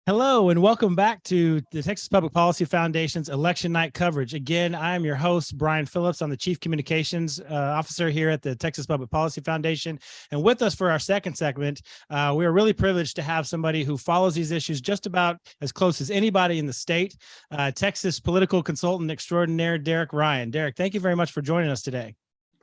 Hello and welcome back to the Texas Public Policy Foundation's election night coverage. Again, I am your host, Brian Phillips. I'm the Chief Communications Officer here at the Texas Public Policy Foundation. And with us for our second segment, we are really privileged to have somebody who follows these issues just about as close as anybody in the state, Texas political consultant extraordinaire, Derek Ryan. Derek, thank you very much for joining us today.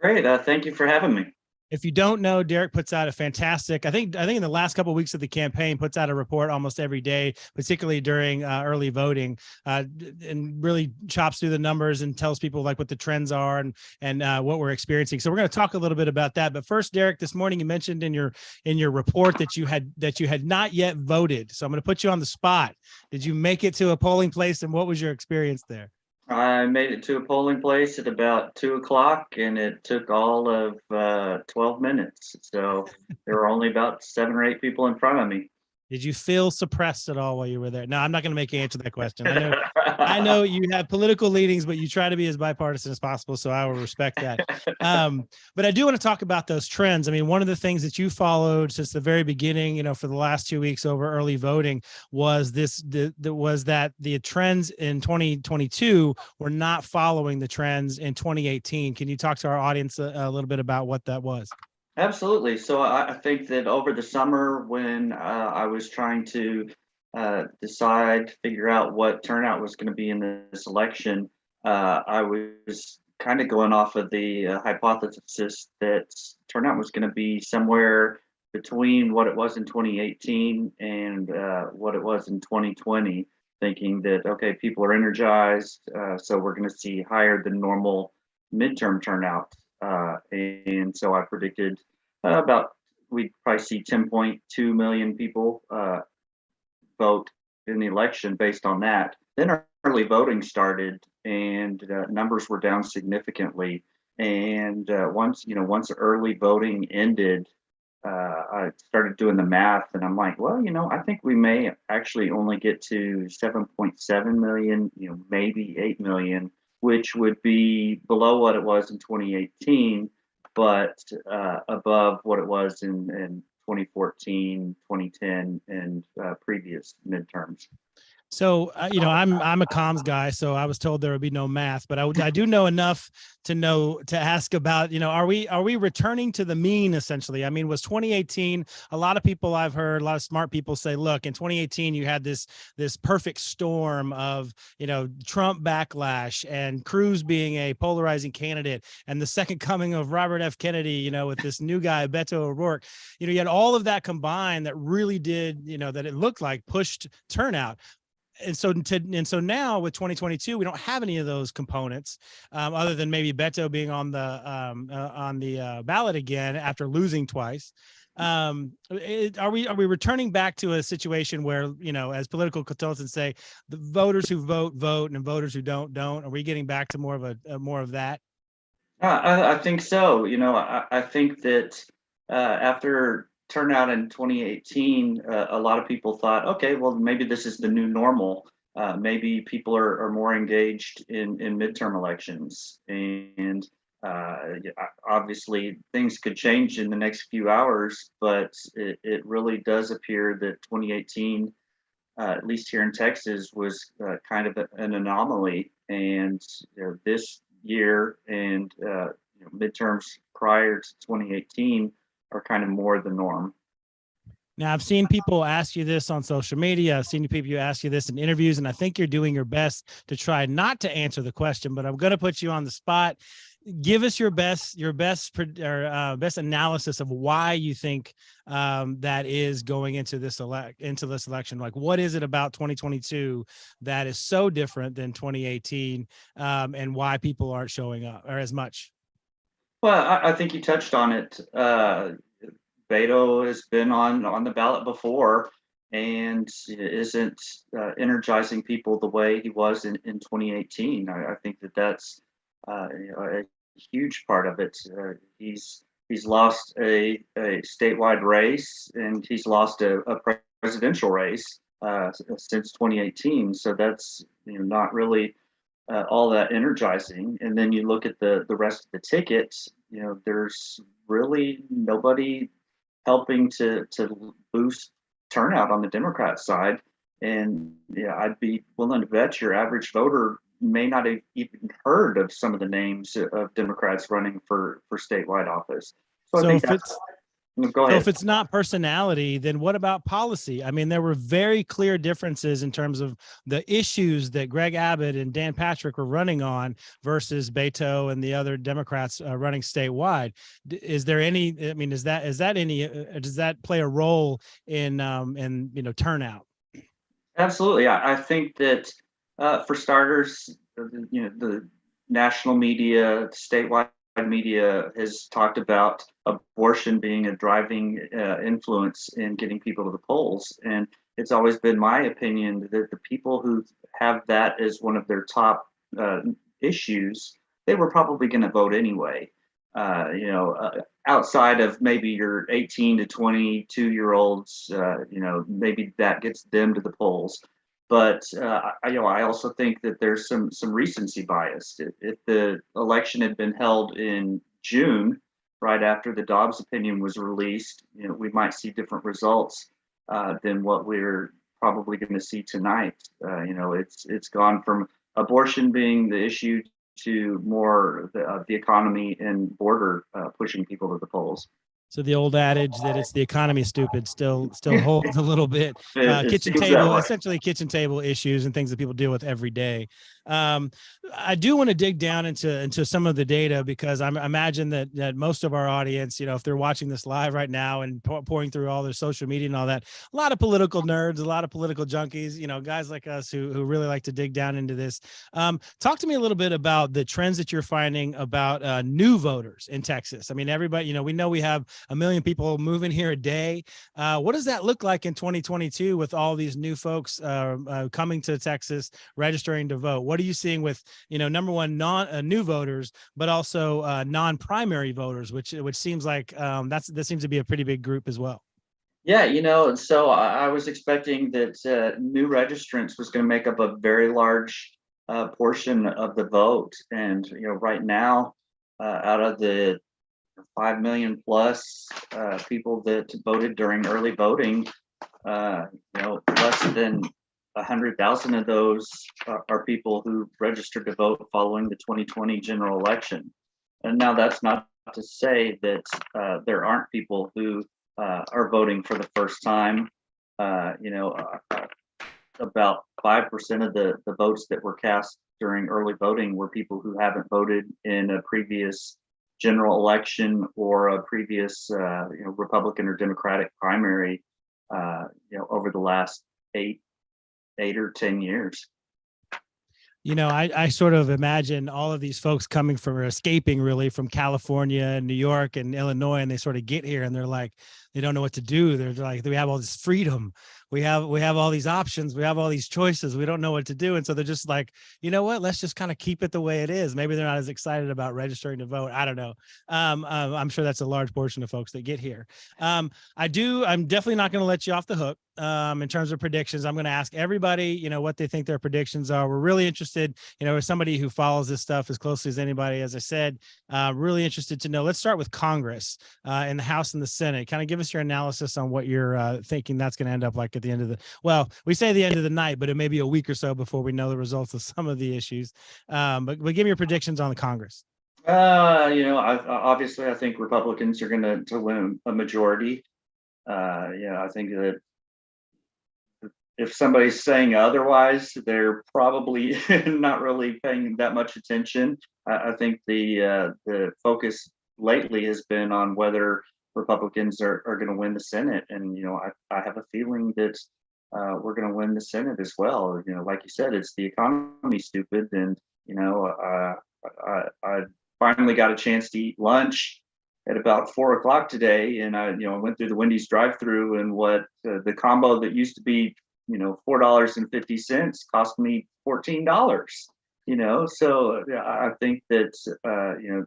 Great. Thank you for having me. If you don't know, Derek puts out a fantastic, I think in the last couple of weeks of the campaign, puts out a report almost every day, particularly during early voting, and really chops through the numbers and tells people like what the trends are and what we're experiencing. So we're going to talk a little bit about that. But first, Derek, this morning you mentioned in your report that you had not yet voted. So I'm going to put you on the spot. Did you make it to a polling place, and what was your experience there? I made it to a polling place at about 2 o'clock, and it took all of 12 minutes. So there were only about 7 or 8 people in front of me. Did you feel suppressed at all while you were there? No, I'm not going to make you answer that question. I know you have political leanings, but you try to be as bipartisan as possible, so I will respect that. But I do want to talk about those trends. I mean, one of the things that you followed since the very beginning, for the last 2 weeks over early voting was that the trends in 2022 were not following the trends in 2018. Can you talk to our audience a little bit about what that was? Absolutely. So I think that over the summer, when I was trying to figure out what turnout was going to be in this election, I was kind of going off of the hypothesis that turnout was going to be somewhere between what it was in 2018 and what it was in 2020, thinking that, okay, people are energized, so we're going to see higher than normal midterm turnout. And so I predicted about we'd probably see 10.2 million people vote in the election based on that. Then early voting started, and numbers were down significantly. And once early voting ended, I started doing the math, and I'm like, well, I think we may actually only get to 7.7 million, maybe 8 million, which would be below what it was in 2018, but above what it was in 2014, 2010, and previous midterms. So, I'm a comms guy, so I was told there would be no math, but I do know enough to ask about, are we returning to the mean essentially? I mean, was 2018, a lot of people I've heard, a lot of smart people say, look, in 2018, you had this perfect storm of, Trump backlash and Cruz being a polarizing candidate and the second coming of Robert F. Kennedy, with this new guy, Beto O'Rourke, you had all of that combined that really did, that it looked like pushed turnout. And so now with 2022, we don't have any of those components, other than maybe Beto being on the ballot again after losing twice. Are we returning back to a situation where, as political consultants say, the voters who vote and voters who don't? Are we getting back to more of that? I think so. I think that after turnout in 2018, a lot of people thought, okay, well, maybe this is the new normal. Maybe people are more engaged in midterm elections. And yeah, obviously, things could change in the next few hours, but it really does appear that 2018, at least here in Texas, was kind of an anomaly. And this year and midterms prior to 2018 are kind of more the norm. Now, I've seen people ask you this on social media. I've seen people ask you this in interviews, and I think you're doing your best to try not to answer the question, but I'm going to put you on the spot. Give us your best analysis of why you think that is going into this election. Like, what is it about 2022 that is so different than 2018, and why people aren't showing up or as much? Well, I think you touched on it. Beto has been on the ballot before and isn't energizing people the way he was in 2018. I think that's a huge part of it. He's lost a statewide race, and he's lost a presidential race since 2018. So that's not really all that energizing. And then you look at the rest of the tickets. There's really nobody helping to boost turnout on the Democrat side. And yeah, I'd be willing to bet your average voter may not have even heard of some of the names of Democrats running for statewide office. So I So think if that's, it's go So if ahead. it's not personality, then what about policy? I mean, there were very clear differences in terms of the issues that Greg Abbott and Dan Patrick were running on versus Beto and the other Democrats running statewide. Is there any? I mean, is that any? Does that play a role in turnout? Absolutely. I think that for starters, the national media, statewide media has talked about abortion being a driving influence in getting people to the polls. And it's always been my opinion that the people who have that as one of their top issues, they were probably going to vote anyway. Outside of maybe your 18 to 22 year olds, maybe that gets them to the polls. But I also think that there's some recency bias. If the election had been held in June, right after the Dobbs opinion was released, we might see different results than what we're probably going to see tonight. It's gone from abortion being the issue to more the economy and border pushing people to the polls. So the old adage that it's the economy stupid still holds a little bit. It Kitchen seems that table, way. essentially kitchen table issues and things that people deal with every day. Um, I do want to dig down into some of the data because I imagine that most of our audience, if they're watching this live right now and pouring through all their social media and all that, a lot of political nerds, a lot of political junkies, guys like us who really like to dig down into this. Talk to me a little bit about the trends that you're finding about new voters in Texas. I mean, everybody, we know we have a million people moving here a day. What does that look like in 2022 with all these new folks coming to Texas, registering to vote? What are you seeing with, number one, new voters, but also non-primary voters, which seems like that seems to be a pretty big group as well. Yeah, so I was expecting that new registrants was going to make up a very large portion of the vote, and right now, out of the 5 million plus people that voted during early voting, less than 100,000 of those are people who registered to vote following the 2020 general election. And now that's not to say that there aren't people who are voting for the first time. About 5% of the votes that were cast during early voting were people who haven't voted in a previous general election or a previous Republican or Democratic primary over the last eight or 10 years. I sort of imagine all of these folks coming from or escaping really from California and New York and Illinois, and they sort of get here and they're like, they don't know what to do. They're like, we have all this freedom. We have all these options. We have all these choices. We don't know what to do. And so they're just like, you know what, let's just kind of keep it the way it is. Maybe they're not as excited about registering to vote. I don't know. I'm sure that's a large portion of folks that get here. I'm definitely not going to let you off the hook. In terms of predictions, I'm going to ask everybody, what they think their predictions are. We're really interested, as somebody who follows this stuff as closely as anybody, as I said, really interested to know. Let's start with Congress and the House and the Senate. Kind of give us your analysis on what you're thinking that's going to end up like at the end of we say the end of the night, but it may be a week or so before we know the results of some of the issues. But give me your predictions on the Congress. Obviously, I think Republicans are going to win a majority. I think that if somebody's saying otherwise, they're probably not really paying that much attention. I think the focus lately has been on whether Republicans are going to win the Senate, and I have a feeling that we're going to win the Senate as well. Like you said, it's the economy, stupid, and I finally got a chance to eat lunch at about 4 o'clock today, and I went through the Wendy's drive-through, and what the combo that used to be $4.50 cost me $14. So I think that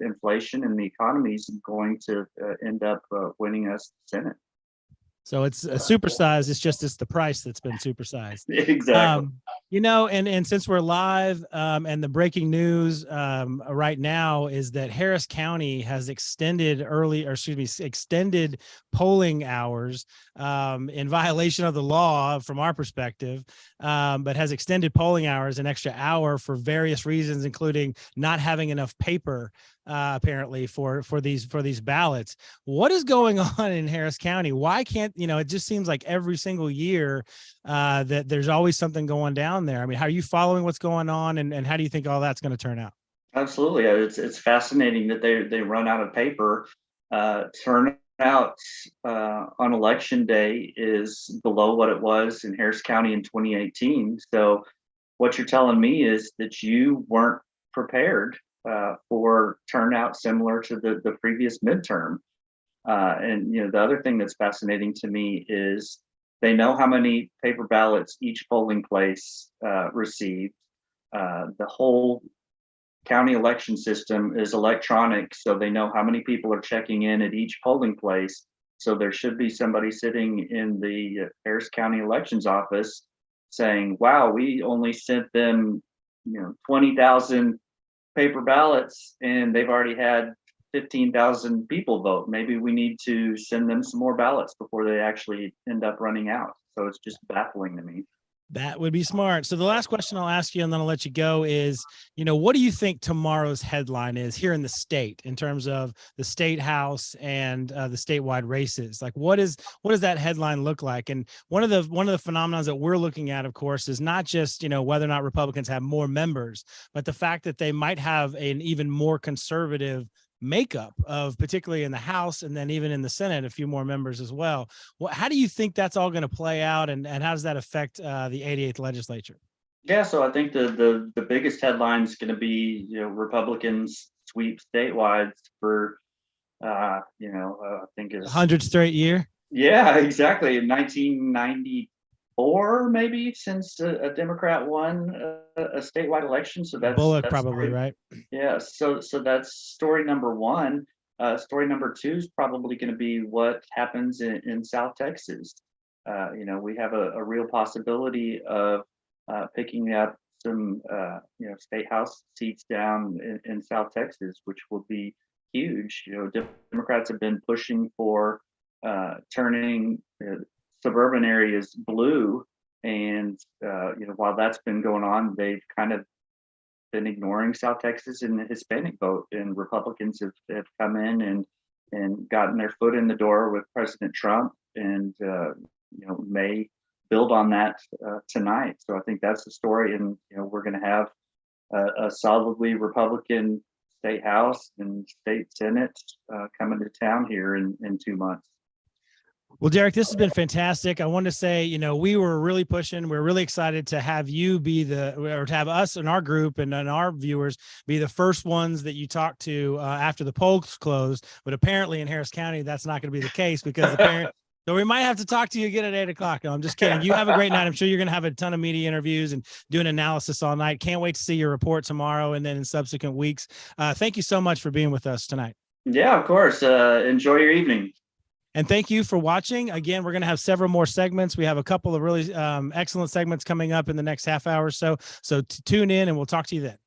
inflation and the economy is going to end up winning us the Senate. So it's supersized. It's the price that's been supersized. Exactly. And since we're live, and the breaking news right now is that Harris County has extended polling hours in violation of the law from our perspective, but has extended polling hours an extra hour for various reasons, including not having enough paper apparently for these ballots. What is going on in Harris County? Why can't, it just seems like every single year that there's always something going down there. I mean, how are you following what's going on, and how do you think all that's going to turn out? Absolutely. It's fascinating that they run out of paper. Turnout on election day is below what it was in Harris County in 2018. So what you're telling me is that you weren't prepared for turnout similar to the previous midterm. And the other thing that's fascinating to me is they know how many paper ballots each polling place received. The whole county election system is electronic, so they know how many people are checking in at each polling place. So there should be somebody sitting in the Harris County Elections Office saying, "Wow, we only sent them, 20,000 paper ballots, and they've already had 15,000 people vote. Maybe we need to send them some more ballots before they actually end up running out." So it's just baffling to me. That would be smart. So the last question I'll ask you, and then I'll let you go, is, what do you think tomorrow's headline is here in the state in terms of the state house and the statewide races? Like, what does that headline look like? And one of the phenomena that we're looking at, of course, is not just, whether or not Republicans have more members, but the fact that they might have an even more conservative makeup of, particularly in the House, and then even in the Senate, a few more members as well. How do you think that's all going to play out, and how does that affect the 88th legislature? Yeah, so I think the biggest headline is going to be Republicans sweep statewide for I think it's 100 straight year. Yeah, exactly. In 1994, maybe, since a Democrat won a statewide election. So Bullock, that's probably, story. right? Yeah. So that's story number one. Story number two is probably going to be what happens in South Texas. We have a real possibility of picking up some state house seats down in South Texas, which will be huge. Democrats have been pushing for turning suburban areas blue, and while that's been going on, they've kind of been ignoring South Texas and the Hispanic vote, and Republicans have come in and gotten their foot in the door with President Trump, and may build on that tonight. So I think that's the story, and we're going to have a solidly Republican state house and state senate coming to town here in 2 months. Well, Derek, this has been fantastic. I want to say, we were really pushing. We're really excited to have you to have us and our group and our viewers be the first ones that you talk to after the polls closed. But apparently in Harris County, that's not going to be the case, because so we might have to talk to you again at 8 o'clock. No, I'm just kidding. You have a great night. I'm sure you're going to have a ton of media interviews and do an analysis all night. Can't wait to see your report tomorrow and then in subsequent weeks. Thank you so much for being with us tonight. Yeah, of course. Enjoy your evening. And thank you for watching. Again, we're going to have several more segments. We have a couple of really excellent segments coming up in the next half hour or so. So tune in, and we'll talk to you then.